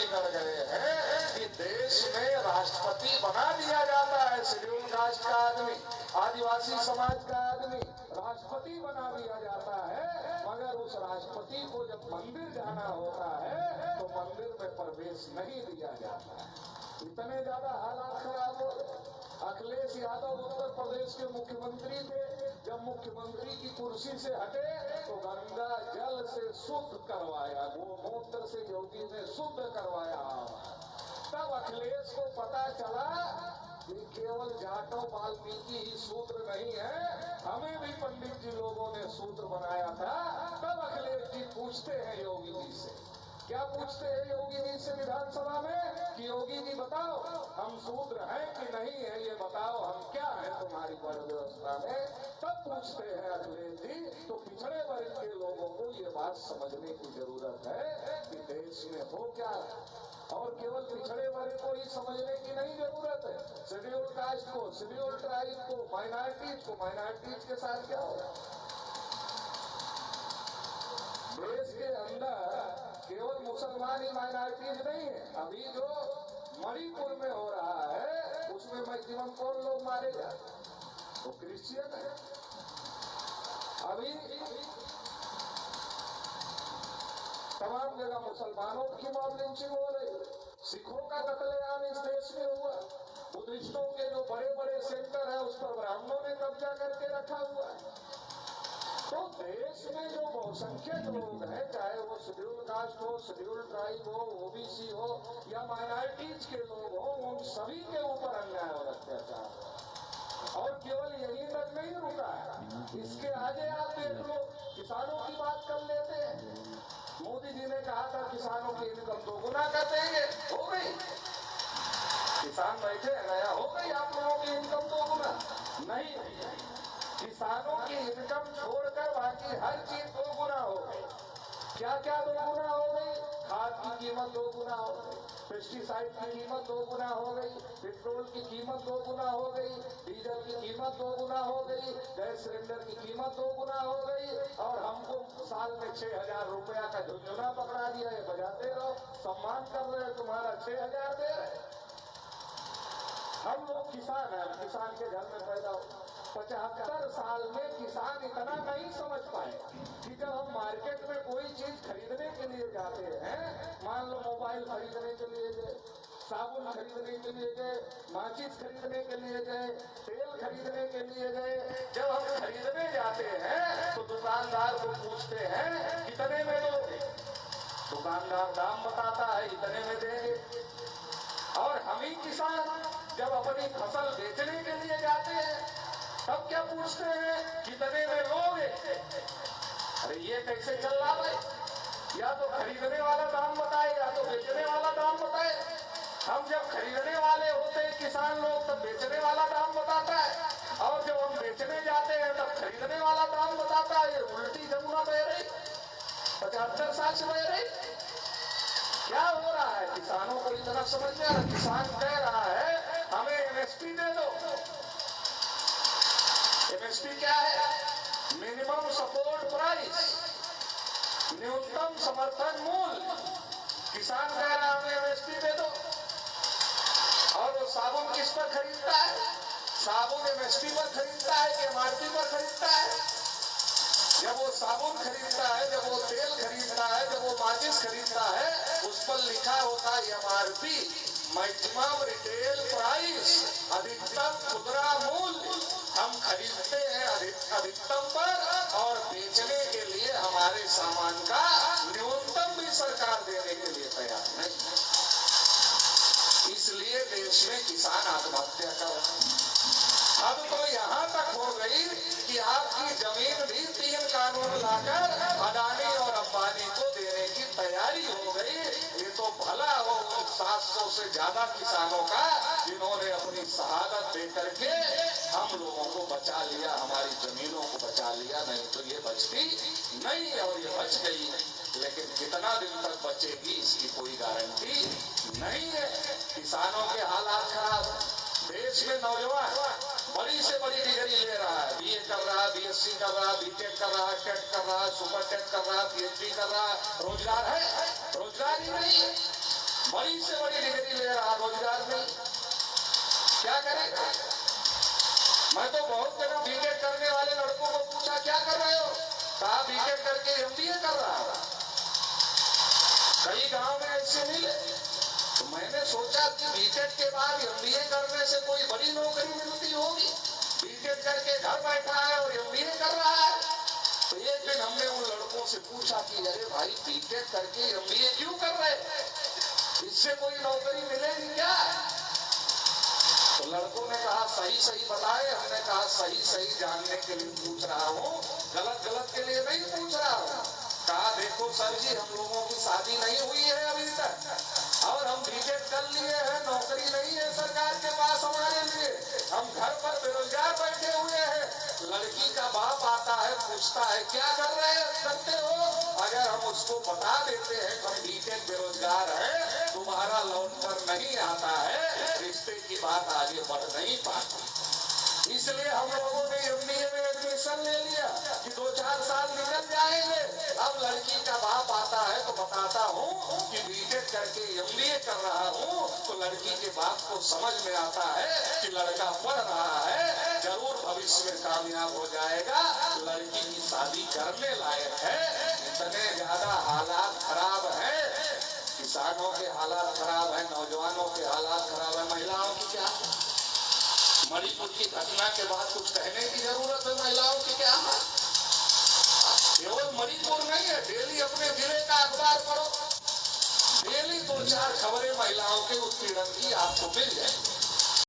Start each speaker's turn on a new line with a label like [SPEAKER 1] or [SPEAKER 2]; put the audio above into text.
[SPEAKER 1] बिगड़ गए हैं कि देश में राष्ट्रपति बना दिया जाता है शेड्यूल कास्ट का आदमी, आदिवासी समाज का आदमी राष्ट्रपति बना दिया जाता है, मगर उस राष्ट्रपति को जब मंदिर जाना होता है तो मंदिर में प्रवेश नहीं दिया जाता है। इतने ज्यादा हालात खराब हो गए। अखिलेश यादव उत्तर प्रदेश के मुख्यमंत्री थे, जब मुख्यमंत्री की कुर्सी से हटे तो गंगा जल से शुद्ध करवाया, गोमूत्र से योगी ने शुद्ध करवाया। तब अखिलेश को पता चला कि केवल जाटव वाल्मीकि ही सूत्र नहीं है, हमें भी पंडित जी लोगों ने सूत्र बनाया था। तब अखिलेश जी पूछते हैं योगी जी से, क्या पूछते हैं योगी जी से विधानसभा में कि योगी जी बताओ हम शूद्र हैं कि नहीं है, ये बताओ हम क्या है तुम्हारी वर्ण व्यवस्था में। तब पूछते हैं अखिलेश जी, तो पिछड़े वर्ग के लोगों को ये बात समझने की जरूरत है कि देश में हो क्या, और केवल पिछड़े वर्ग को ही समझने की नहीं जरूरत है, शेड्यूल कास्ट को, शेड्यूल ट्राइब को, माइनॉरिटीज के साथ क्या होगा। देश के अंदर केवल मुसलमान ही माइनॉरिटीज नहीं है, अभी जो मणिपुर में हो रहा है उसमें मैक्सिमम कौन लोग मारे जा, वो क्रिश्चियन है। अभी तमाम जगह मुसलमानों की मॉब लिंचिंग हो रही, सिखों का कत्लेआम इस देश में हुआ, बुद्धिस्टों के जो बड़े बड़े सेंटर है उस पर ब्राह्मणों ने कब्जा करके रखा हुआ है। तो देश में जो बहुसंख्यक लोग हैं, चाहे वो शेड्यूल कास्ट हो, शेड्यूल ट्राइब हो, ओबीसी हो या माइनॉरिटीज के लोग हो, उन सभी के ऊपर अन्याय और अत्याचार। और केवल यही तक नहीं रुका है, इसके आगे आप देख लो, किसानों की बात कर लेते हैं। मोदी जी ने कहा था किसानों की इनकम दोगुना कर देंगे, हो गई। किसान बैठे नया हो गई आप लोगों की इनकम दोगुना नहीं, किसानों की इनकम छोड़कर बाकी हर चीज दोगुना हो गई। क्या क्या दोगुना हो गई, खाद की कीमत दोगुना हो गई, पेस्टिसाइड की कीमत दोगुना हो गई, पेट्रोल की कीमत दोगुना हो गई, डीजल की कीमत दोगुना हो गई, गैस सिलेंडर की कीमत दोगुना हो गई, और हमको साल में 6,000 रुपया का झुंझुना पकड़ा दिया है, बजाते रहो, सम्मान कर रहे तुम्हारा 6,000 दे रहे। हम लोग किसान हैं, किसान के घर में पैदा हो, 75 साल में किसान इतना नहीं समझ पाए कि जब हम मार्केट में कोई चीज खरीदने के लिए जाते हैं, मान लो मोबाइल खरीदने के लिए गए, साबुन खरीदने के लिए गए, माचिस खरीदने के लिए गए, तेल खरीदने के लिए गए, जब हम खरीदने जाते हैं तो दुकानदार को पूछते हैं कितने में दोगे, दुकानदार दाम बताता है इतने में देंगे। और हम ही किसान जब अपनी फसल बेचने के लिए जाते हैं तब क्या पूछते हैं कितने में लोगे। अरे ये कैसे चल रहा है, या तो खरीदने वाला दाम बताए या तो बेचने वाला दाम बताए। हम जब खरीदने वाले होते हैं किसान लोग तब बेचने वाला दाम बताता है, और जब हम बेचने जाते हैं तब खरीदने वाला दाम बताता है। ये उल्टी जमुना बह रही, 75 साल से बह रही। क्या हो रहा है, किसानों को इतना समझ में आ रहा। किसान कह रहा है हमें एमएसपी दे दो। एमएसपी क्या है, मिनिमम सपोर्ट प्राइस, न्यूनतम समर्थन मूल्य। किसान कह रहा है हमें एमएसपी दे दो। और वो साबुन किस पर खरीदता है, साबुन एमएसपी पर खरीदता है कि एमआरपी पर खरीदता है। जब वो साबुन खरीदता है, जब वो तेल खरीदता है, जब वो माचिस खरीदता है, उस पर लिखा होता है एमआरपी, मैक्सिमम रिटेल प्राइस, अधिकतम खुदरा मूल्य। हम खरीदते हैं अधिकतम पर और बेचने के लिए हमारे सामान का न्यूनतम भी सरकार देने के लिए तैयार नहीं। इसलिए देश में किसान आत्महत्या कर रहे हैं। अब तो यहाँ तक हो गई कि आपकी जमीन भी 3 कानून लाकर अडानी और अंबानी को देने की तैयारी हो गई। ये तो भला हो उन 700 से ज्यादा किसानों का जिन्होंने अपनी शहादत दे करके हम लोगों को बचा लिया, हमारी जमीनों को बचा लिया, नहीं तो ये बचती नहीं। और ये बच गई, लेकिन कितना दिन तक बचेगी इसकी कोई गारंटी नहीं है। किसानों के हालात खराब। देश में नौजवान बड़ी से बड़ी डिग्री ले रहा है, बीए कर रहा, बीएससी कर रहा, बीटेक कर रहा, टेट कर रहा, सुपर टेट कर रहा, पीएचडी कर रहा, रोजगार है, रोजगार ही नहीं है। बड़ी से बड़ी डिग्री ले रहा, रोजगार नहीं, क्या करेगा? मैं तो बहुत जगह बीटेक करने वाले लड़कों को पूछा क्या कर रहे हो, कहा बीटेक करके एमबीए कर रहा है। कई गांव में ऐसे मिले, तो मैंने सोचा कि बीटेक के बाद एमबीए करने से कोई बड़ी नौकरी मिलती होगी, बीटेक करके घर बैठा है और एमबीए कर रहा है। तो एक दिन हमने उन लड़कों से पूछा कि अरे भाई बीटेक करके एमबीए क्यों कर रहे, इससे कोई नौकरी मिलेगी क्या? तो लड़कों ने कहा सही सही बताए। हमने कहा सही सही जानने के लिए पूछ रहा हूँ, गलत गलत के लिए नहीं पूछ रहा हूँ। कहा देखो सर जी, हम लोगों की शादी नहीं हुई है अभी तक और हम बीटेक कर लिए हैं, नौकरी नहीं है सरकार के पास हमारे लिए, हम घर पर बेरोजगार बैठे हुए हैं। लड़की का बाप आता है, पूछता है क्या करते हो, अगर हम उसको बता देते हैं हम बीटेक बेरोजगार है, तुम्हारा लौट कर नहीं आता है, रिश्ते की बात आगे बढ़ नहीं पाती। इसलिए हम लोगों ने एमबीए में एडमिशन ले लिया कि 2-4 साल निकल जाएंगे। अब लड़की का बाप आता है तो बताता हूँ कि बीटेक करके एमबीए कर रहा हूँ, तो लड़की के बाप को समझ में आता है कि लड़का पढ़ रहा है, जरूर भविष्य में कामयाब हो जाएगा, लड़की की शादी करने लायक है। इतने ज्यादा हालात खराब है, किसानों के हालात खराब है, नौजवानों के हालात खराब है, महिलाओं की क्या? मणिपुर की घटना के बाद कुछ कहने की जरूरत है महिलाओं की क्या है? केवल मणिपुर नहीं है, डेली अपने जिले का अखबार पढ़ो, डेली 2-4 खबरें महिलाओं के उत्पीड़न की आपको मिल जाएगी।